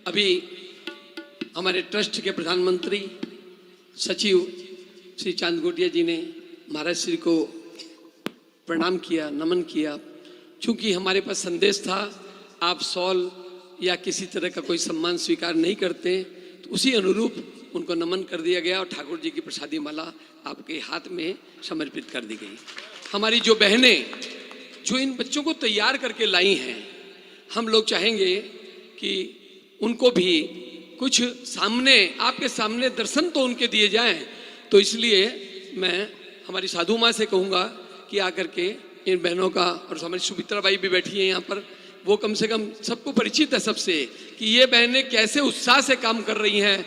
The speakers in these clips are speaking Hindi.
अभी हमारे ट्रस्ट के प्रधानमंत्री सचिव श्री चांद गोटिया जी ने महाराज श्री को प्रणाम किया, नमन किया। चूंकि हमारे पास संदेश था आप शॉल या किसी तरह का कोई सम्मान स्वीकार नहीं करते, तो उसी अनुरूप उनको नमन कर दिया गया और ठाकुर जी की प्रसादी माला आपके हाथ में समर्पित कर दी गई। हमारी जो बहनें जो इन बच्चों को तैयार करके लाई हैं, हम लोग चाहेंगे कि उनको भी कुछ सामने, आपके सामने दर्शन तो उनके दिए जाएं। तो इसलिए मैं हमारी साधु माँ से कहूँगा कि आकर के इन बहनों का, और हमारी सुमित्रा बाई भी बैठी है यहाँ पर, वो कम से कम सबको परिचित है सबसे कि ये बहनें कैसे उत्साह से काम कर रही हैं।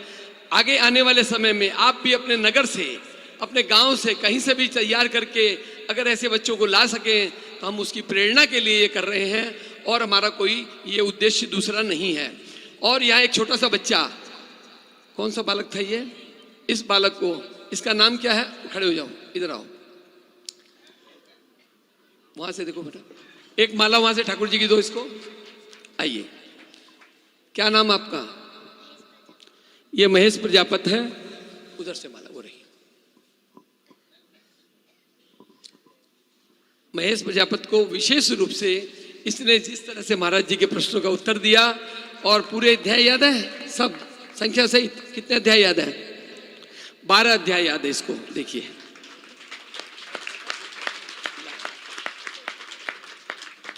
आगे आने वाले समय में आप भी अपने नगर से, अपने गांव से, कहीं से भी तैयार करके अगर ऐसे बच्चों को ला सकें तो हम उसकी प्रेरणा के लिए ये कर रहे हैं, और हमारा कोई ये उद्देश्य दूसरा नहीं है। और यहाँ एक छोटा सा बच्चा, कौन सा बालक था ये? इस बालक को, इसका नाम क्या है? खड़े हो जाओ, इधर आओ, वहां से देखो बेटा, एक माला वहां से ठाकुर जी की दो इसको। आइए, क्या नाम आपका? ये महेश प्रजापत है, उधर से माला वो रही। महेश प्रजापत को विशेष रूप से इसने जिस तरह से महाराज जी के प्रश्नों का उत्तर दिया, और पूरे अध्याय याद है, सब संख्या सहित कितने अध्याय याद है? 12 अध्याय याद है इसको। देखिए,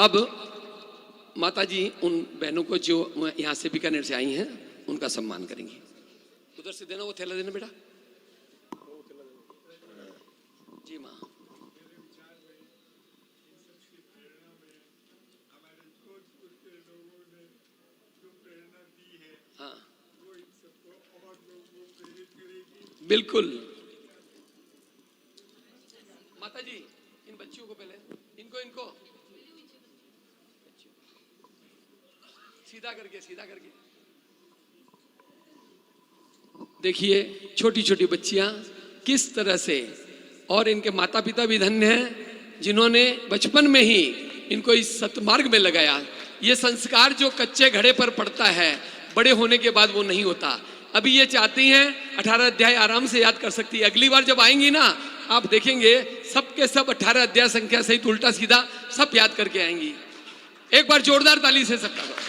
अब माता जी उन बहनों को जो यहां से बीकानेर से आई हैं उनका सम्मान करेंगी। उधर से देना, वो थैला देना बेटा। जी माँ। हाँ बिल्कुल। माता जी इन बच्चियों को पहले, इनको सीधा करके देखिए, छोटी छोटी बच्चियां किस तरह से, और इनके माता पिता भी धन्य हैं जिन्होंने बचपन में ही इनको इस सतमार्ग में लगाया। ये संस्कार जो कच्चे घड़े पर पड़ता है, बड़े होने के बाद वो नहीं होता। अभी ये चाहती हैं 18 अध्याय आराम से याद कर सकती है। अगली बार जब आएंगी ना, आप देखेंगे सबके सब 18 अध्याय संख्या सहित उल्टा सीधा सब याद करके आएंगी। एक बार जोरदार ताली से सबका दो।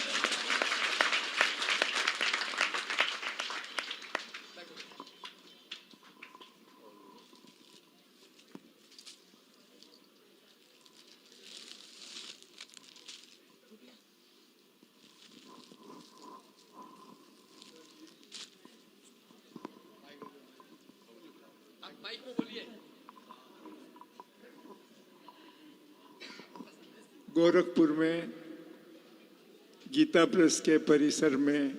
गोरखपुर में गीता प्रेस के परिसर में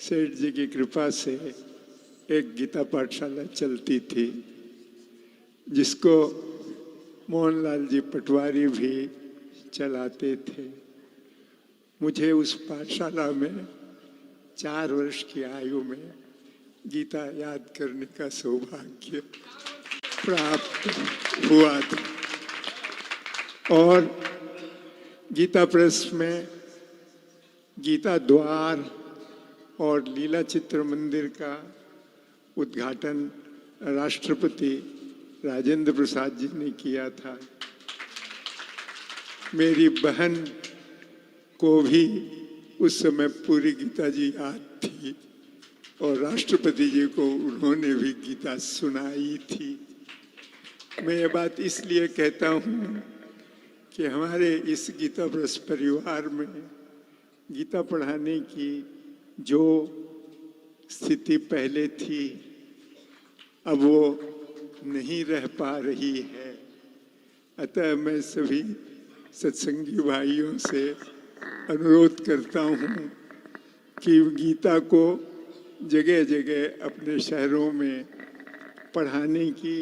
सेठ जी की कृपा से एक गीता पाठशाला चलती थी, जिसको मोहनलाल जी पटवारी भी चलाते थे। मुझे उस पाठशाला में 4 वर्ष की आयु में गीता याद करने का सौभाग्य प्राप्त हुआ था। और गीता प्रेस में गीता द्वार और लीला चित्र मंदिर का उद्घाटन राष्ट्रपति राजेंद्र प्रसाद जी ने किया था। मेरी बहन को भी उस समय पूरी गीता जी याद थी, और राष्ट्रपति जी को उन्होंने भी गीता सुनाई थी। मैं ये बात इसलिए कहता हूँ कि हमारे इस गीता प्रेस परिवार में गीता पढ़ाने की जो स्थिति पहले थी, अब वो नहीं रह पा रही है। अतः मैं सभी सत्संगी भाइयों से अनुरोध करता हूँ कि गीता को जगह जगह अपने शहरों में पढ़ाने की,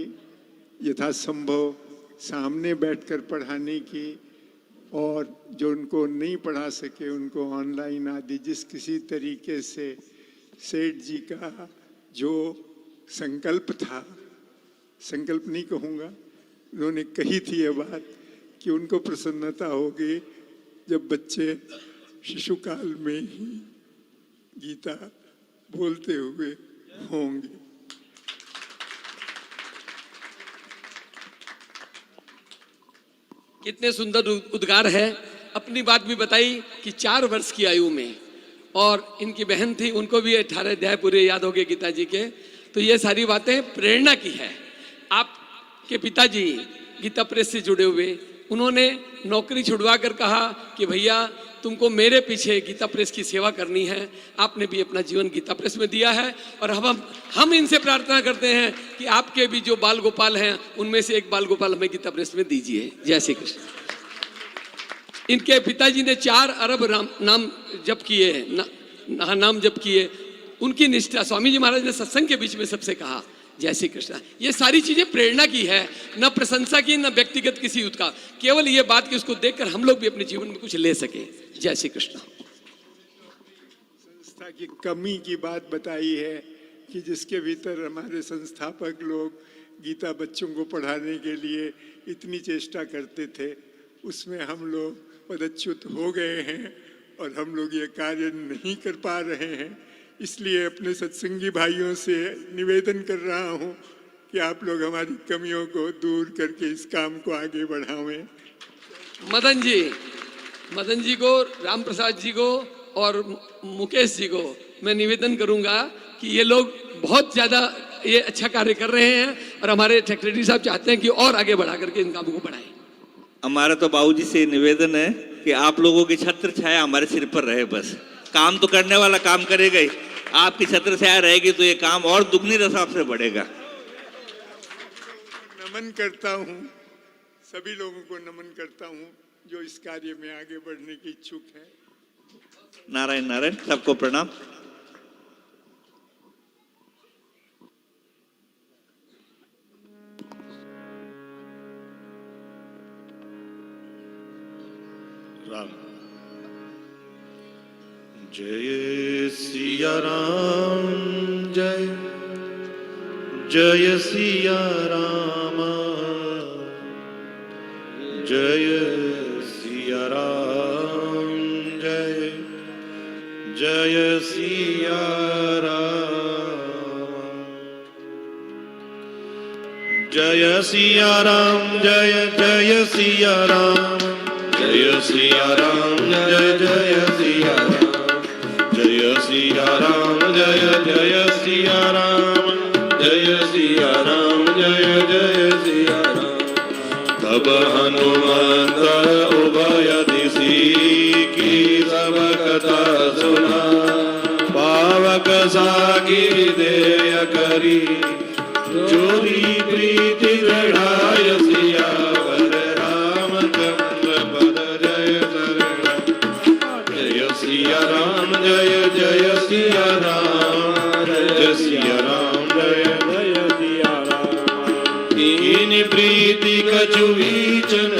यथासंभव सामने बैठकर पढ़ाने की, और जो उनको नहीं पढ़ा सके उनको ऑनलाइन आदि जिस किसी तरीके से सेठ जी का जो संकल्प था, संकल्प नहीं कहूँगा, उन्होंने कही थी ये बात कि उनको प्रसन्नता होगी जब बच्चे शिशुकाल में ही गीता बोलते हुए होंगे। कितने सुंदर उद्गार है। अपनी बात भी बताई कि 4 वर्ष की आयु में, और इनकी बहन थी, उनको भी 18 अध्याय पूरे याद हो गए गीता जी के। तो ये सारी बातें प्रेरणा की है। आपके पिताजी गीता प्रेस से जुड़े हुए, उन्होंने नौकरी छुड़वा कर कहा कि भैया तुमको मेरे पीछे गीता प्रेस की सेवा करनी है। आपने भी अपना जीवन गीता प्रेस में दिया है, और हम इनसे प्रार्थना करते हैं कि आपके भी जो बाल गोपाल हैं उनमें से एक बाल गोपाल हमें गीता प्रेस में दीजिए। जय श्री कृष्ण। इनके पिताजी ने 4 अरब नाम जप किए, नाम जप किए। उनकी निष्ठा, स्वामी जी महाराज ने सत्संग के बीच में सबसे कहा जय श्री कृष्ण। ये सारी चीजें प्रेरणा की है, न प्रशंसा की, न व्यक्तिगत किसी युद्ध का। केवल ये बात कि उसको देखकर हम लोग भी अपने जीवन में कुछ ले सके। जय श्री कृष्ण। संस्था की कमी की बात बताई है कि जिसके भीतर हमारे संस्थापक लोग गीता बच्चों को पढ़ाने के लिए इतनी चेष्टा करते थे, उसमें हम लोग पदच्युत हो गए हैं और हम लोग ये कार्य नहीं कर पा रहे हैं। इसलिए अपने सत्संगी भाइयों से निवेदन कर रहा हूँ कि आप लोग हमारी कमियों को दूर करके इस काम को आगे बढ़ावें। मदन जी को, राम प्रसाद जी को और मुकेश जी को मैं निवेदन करूंगा कि ये लोग बहुत ज्यादा ये अच्छा कार्य कर रहे हैं, और हमारे सेक्रेटरी साहब चाहते हैं कि और आगे बढ़ा करके इन कामों को बढ़ाएं। हमारा तो बाबूजी से निवेदन है कि आप लोगों की छत्र छाया हमारे सिर पर रहे। बस काम तो करने वाला काम करेगा ही, आपकी छत्र छाया रहेगी तो ये काम और दुगनी रसाब से बढ़ेगा। नमन करता हूँ, सभी लोगों को नमन करता हूँ जो इस कार्य में आगे बढ़ने की इच्छुक है। नारायण नारायण, सबको प्रणाम। राम। जय सिया राम, जय जय सिया राम, जय सिया राम, जय जय सिया राम, जय सिया राम, जय जय सिया राम, जय सिया राम, जय जय सिया राम, जय सिया राम, जय जय सिया राम, जय सिया राम, जय जय सिया राम। तब हनुमंत उभय दिशि की सब कथा सुना, पावक सागी देय करी, जोरी प्रीति बढ़ाय सियावर रामचंद्र पद जय शरण। जय सिया राम, जय जय सिया राम, जय सिया राम, जय जय सिया राम। दीन प्रीति कछु विचन